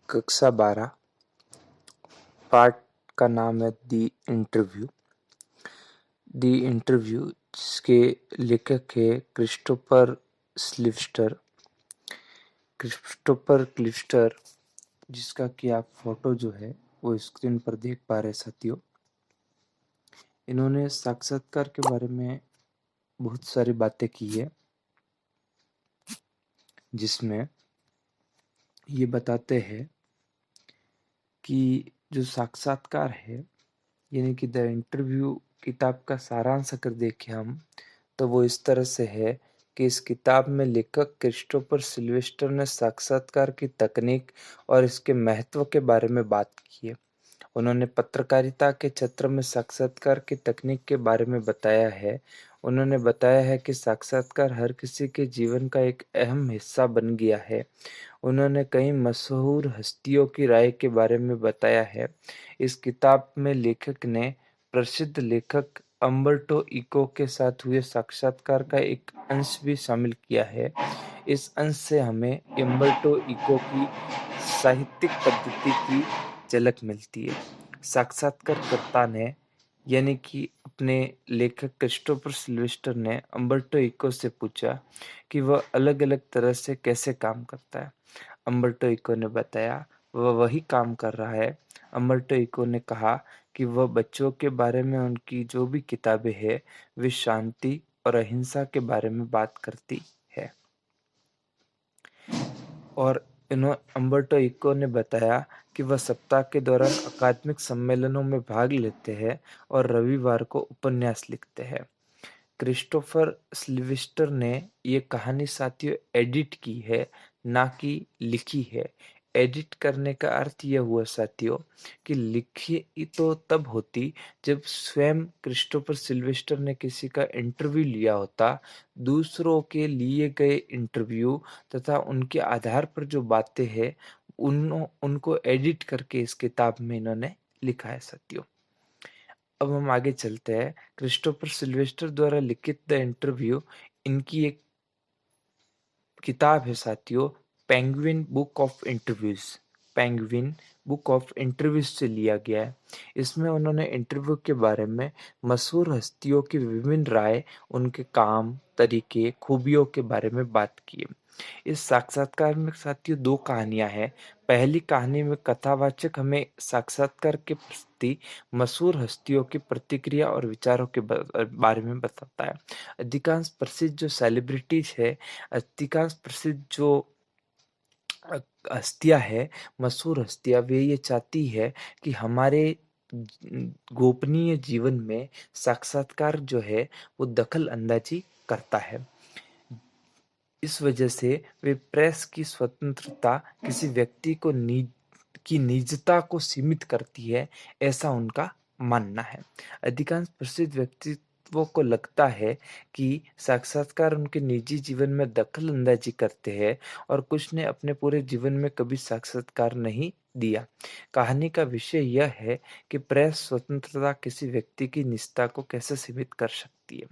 कक्षा 12 पाठ का नाम है दी इंटरव्यू जिसके लेखक है क्रिस्टोफर क्लिफ्टर जिसका कि आप फोटो जो है वो स्क्रीन पर देख पा रहे साथियों। इन्होंने साक्षात्कार के बारे में बहुत सारी बातें की है, जिसमें ये बताते हैं कि जो साक्षात्कार है यानी कि द इंटरव्यू किताब का सारांश अगर देखें हम तो वो इस तरह से है कि इस किताब में लेखक क्रिस्टोफर सिल्वेस्टर ने साक्षात्कार की तकनीक और इसके महत्व के बारे में बात की है। उन्होंने पत्रकारिता के क्षेत्र में साक्षात्कार की तकनीक के बारे में बताया है। उन्होंने बताया है कि साक्षात्कार हर किसी के जीवन का एक अहम हिस्सा बन गया है। उन्होंने कई मशहूर हस्तियों की राय के बारे में बताया है। इस किताब में लेखक ने प्रसिद्ध लेखक अम्बर्टो इको के साथ हुए साक्षात्कार का एक अंश भी शामिल किया है। इस अंश से हमें अम्बर्टो इको की साहित्यिक पद्धति की झलक मिलती है। साक्षात्कारकर्ता ने यानी कि अपने लेखक क्रिस्टोफर सिल्वेस्टर ने अम्बर्टो इको से पूछा कि वह अलग-अलग तरह से कैसे काम करता है। अम्बर्टो इको ने बताया वह वही काम कर रहा है। अम्बर्टो इको ने कहा कि वह बच्चों के बारे में उनकी जो भी किताबें हैं वे शांति और अहिंसा के बारे में बात करती है। और अम्बर्टो इको ने बताया कि वह सप्ताह के दौरान अकादमिक सम्मेलनों में भाग लेते हैं और रविवार को उपन्यास लिखते हैं। क्रिस्टोफर स्लिवेस्टर ने ये कहानी साथियों एडिट की है, ना कि लिखी है। एडिट करने का अर्थ यह हुआ साथियों कि लिखी तो तब होती जब स्वयं क्रिस्टोफर सिल्वेस्टर ने किसी का इंटरव्यू लिया होता। दूसरों के लिए गए इंटरव्यू तथा उनके आधार पर जो बातें हैं उनको एडिट करके इस किताब में इन्होंने लिखा है साथियों। अब हम आगे चलते हैं। क्रिस्टोफर सिल्वेस्टर द्वारा लिखित द इंटरव्यू इनकी एक किताब है साथियों, penguin book of interviews. Penguin book of interviews से लिया गया है। इसमें उन्होंने इंटरव्यू के बारे में मशहूर हस्तियों की विभिन्न राय, उनके काम, तरीके, खूबियों के बारे में बात की है। इस साक्षात्कार में साथियों 2 कहानियाँ हैं। पहली कहानी में कथावाचक हमें साक्षात्कार के प्रति मशहूर हस्तियों की प्रतिक्रिया और विचारों के बारे में बताता है। अधिकांश प्रसिद्ध जो सेलिब्रिटीज़ है, अधिकांश प्रसिद्ध जो हस्तियाँ हैं, मशहूर हस्तियाँ, वे ये चाहती है कि हमारे गोपनीय जीवन में साक्षात्कार जो है वो दखल अंदाज़ी करता है। इस वजह से वे प्रेस की स्वतंत्रता किसी व्यक्ति को की निजता को सीमित करती है, ऐसा उनका मानना है। अधिकांश प्रसिद्ध व्यक्तित्वों को लगता है कि साक्षात्कार उनके निजी जीवन में दखल अंदाजी करते हैं और कुछ ने अपने पूरे जीवन में कभी साक्षात्कार नहीं दिया। कहानी का विषय यह है कि प्रेस स्वतंत्रता किसी व्यक्ति की निजता को कैसे सीमित कर सकती है।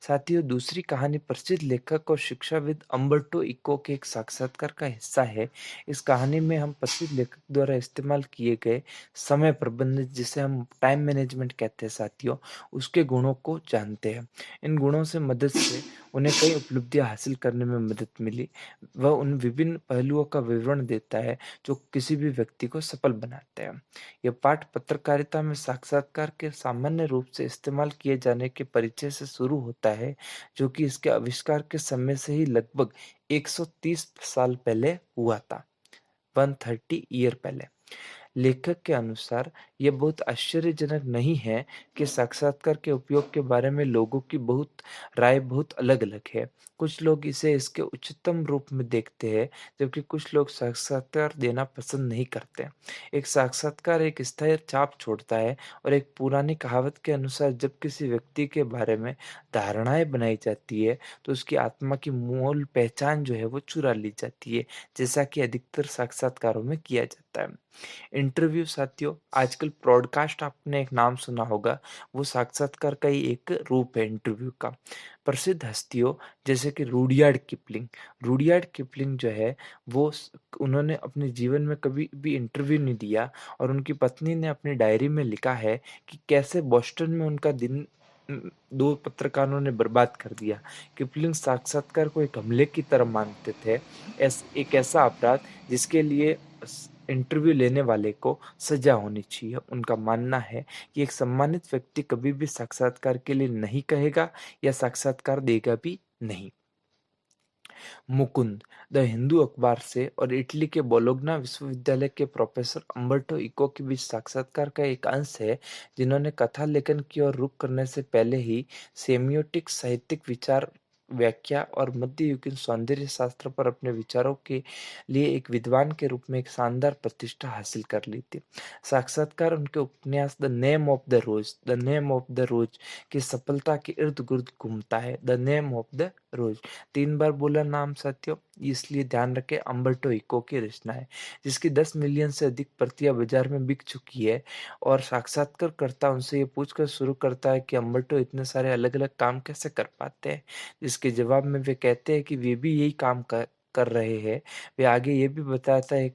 साथियों, दूसरी कहानी प्रसिद्ध लेखक और शिक्षाविद अम्बर्टो इको के एक साक्षात्कार का हिस्सा है। इस कहानी में हम प्रसिद्ध लेखक द्वारा इस्तेमाल किए गए समय प्रबंधन, जिसे हम टाइम मैनेजमेंट कहते हैं साथियों, उसके गुणों को जानते हैं। इन गुणों से मदद से उन्हें कई उपलब्धियां हासिल करने में मदद मिली। वह उन विभिन्न पहलुओं का विवरण देता है जो किसी भी व्यक्ति को सफल बनाते हैं। यह पाठ पत्रकारिता में साक्षात्कार के सामान्य रूप से इस्तेमाल किए जाने के परिचय से शुरू होता है, जो कि इसके आविष्कार के समय से ही लगभग 130 साल पहले हुआ था, 130 ईयर पहले। लेखक के अनुसार यह बहुत आश्चर्यजनक नहीं है कि साक्षात्कार के उपयोग के बारे में लोगों की राय बहुत अलग-अलग है। कुछ लोग इसे इसके उच्चतम रूप में देखते हैं, जबकि कुछ लोग साक्षात्कार देना पसंद नहीं करते। एक साक्षात्कार एक स्थायी छाप छोड़ता है और एक पुरानी कहावत के अनुसार जब किसी व्यक्ति के बारे में धारणाएँ बनाई जाती है, तो उसकी आत्मा की मूल पहचान जो है वो चुरा ली जाती है, जैसा कि अधिकतर साक्षात्कारों में किया जाता है। होता है। इंटरव्यू साथियों, आजकल ब्रॉडकास्ट आपने एक नाम सुना होगा, वो साक्षात्कार का ही एक रूप है इंटरव्यू का। प्रसिद्ध हस्तियों जैसे कि रुडयार्ड किपलिंग जो है वो उन्होंने अपने जीवन में कभी भी इंटरव्यू नहीं दिया और उनकी पत्नी ने अपनी डायरी में लिखा है कि कैसे बोस्टन में उनका दिन 2 पत्रकारों ने बर्बाद कर दिया। किपलिंग साक्षात्कार को एक हमले की तरह मानते थे, एक ऐसा अपराध जिसके लिए इंटरव्यू लेने वाले को सजा होनी चाहिए। उनका मानना है कि एक सम्मानित व्यक्ति कभी भी साक्षात्कार के लिए नहीं कहेगा या साक्षात्कार देगा भी नहीं। मुकुंद द हिंदू अखबार से और इटली के बोलोग्ना विश्वविद्यालय के प्रोफेसर अम्बर्टो इको के बीच साक्षात्कार का एक अंश है, जिन्होंने कथा लेखन की ओर रुख करने से पहले ही सेमियोटिक साहित्यिक विचार व्याख्या और मध्ययुगीन सौंदर्य शास्त्र पर अपने विचारों के लिए एक विद्वान के रूप में एक शानदार प्रतिष्ठा हासिल कर ली थी। साक्षात्कार उनके उपन्यास द नेम ऑफ द रोज की सफलता के इर्द गिर्द घूमता है। द नेम ऑफ द रोज 3 बार बोला नाम साथियों, इसलिए ध्यान रखें अम्बर्टो इको की रचना है, जिसकी 10 मिलियन से अधिक प्रतियां बाजार में बिक चुकी है। और साक्षात्कारकर्ता उनसे ये पूछकर शुरू करता है कि अम्बर्टो इतने सारे अलग-अलग काम कैसे कर पाते हैं? जिसके जवाब में वे कहते हैं कि वे भी यही काम कर कर रहे हैं। वे आगे ये भी बताते हैं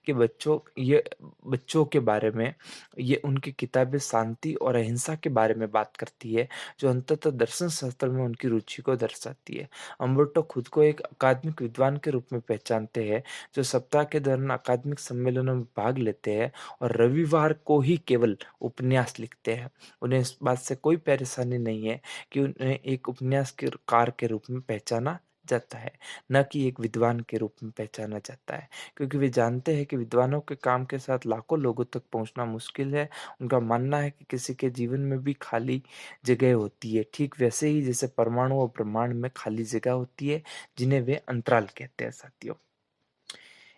कि बच्चों के बारे में ये उनकी किताबें शांति और अहिंसा के बारे में बात करती है, जो अंततः दर्शन शास्त्र में उनकी रुचि को दर्शाती है। अम्बर्टो खुद को एक अकादमिक विद्वान के रूप में पहचानते हैं, जो सप्ताह के दौरान अकादमिक सम्मेलनों में भाग लेते हैं और रविवार को ही केवल उपन्यास लिखते हैं। उन्हें इस बात से कोई परेशानी नहीं है कि उन्हें एक उपन्यासकार के रूप में पहचाना जाता है, न कि एक विद्वान के रूप में पहचाना जाता है, क्योंकि वे जानते हैं कि विद्वानों के काम के साथ लाखों लोगों तक पहुंचना मुश्किल है। उनका मानना है कि किसी के जीवन में भी खाली जगह होती है, ठीक वैसे ही जैसे परमाणु और ब्रह्मांड में खाली जगह होती है, जिन्हें वे अंतराल कहते हैं साथियों।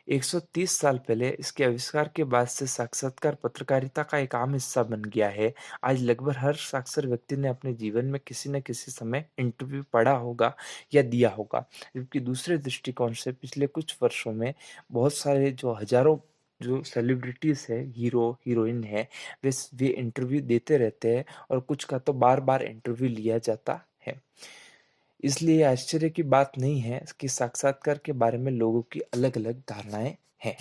130 साल पहले इसके आविष्कार के बाद से साक्षात्कार पत्रकारिता का एक आम हिस्सा बन गया है। आज लगभग हर साक्षर व्यक्ति ने अपने जीवन में किसी न किसी समय इंटरव्यू पढ़ा होगा या दिया होगा। जबकि दूसरे दृष्टिकोण से पिछले कुछ वर्षों में बहुत सारे जो हज़ारों जो सेलिब्रिटीज़ है, हीरो, हीरोइन है, वे इंटरव्यू देते रहते हैं और कुछ का तो बार-बार इंटरव्यू लिया जाता है। इसलिए आश्चर्य की बात नहीं है कि साक्षात्कार के बारे में लोगों की अलग-अलग धारणाएँ हैं।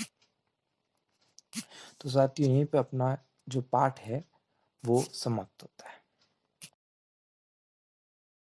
तो साथियों यहीं पे अपना जो पाठ है वो समाप्त होता है।